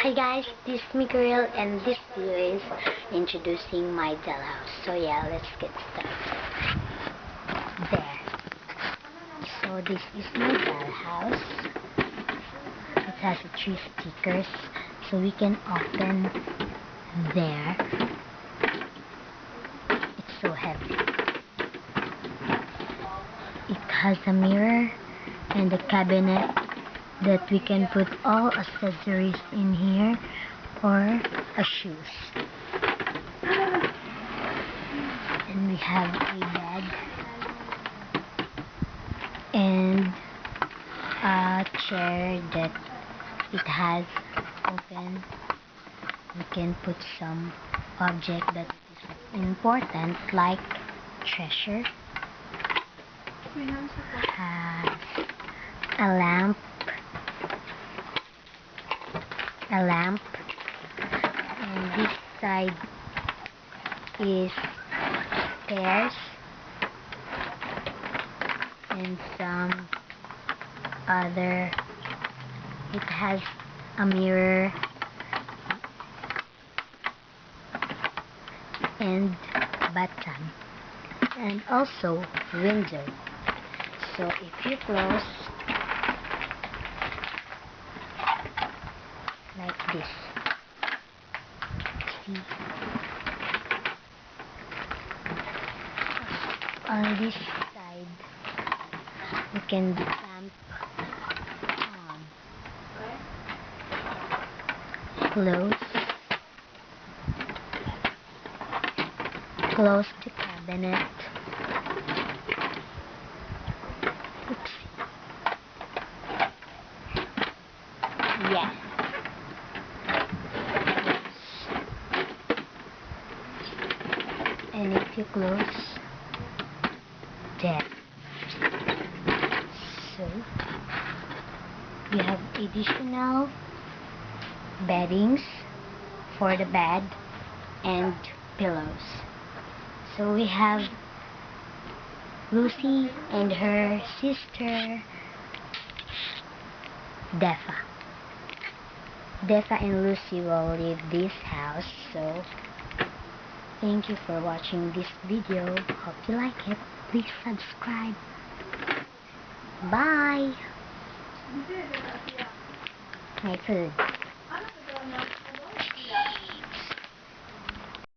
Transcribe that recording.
Hi guys, this is Mikael and this video is introducing my dollhouse. So yeah, let's get started. There. So this is my dollhouse. It has 3 stickers, so we can open there. It's so heavy. It has a mirror and a cabinet that we can put all accessories in here or shoes. And we have a bed and a chair that it has open. We can put some object that is important like treasure. Has a lamp, and this side is stairs and some other. It has a mirror and bathtub and also window. So if you close like this, see, on this side you can clamp on, close the cabinet. Oops. Yeah. And if you close there, so you have additional beddings for the bed and pillows. So we have Lucy and her sister Defa. Defa and Lucy will leave this house. So thank you for watching this video. Hope you like it. Please subscribe. Bye. My food.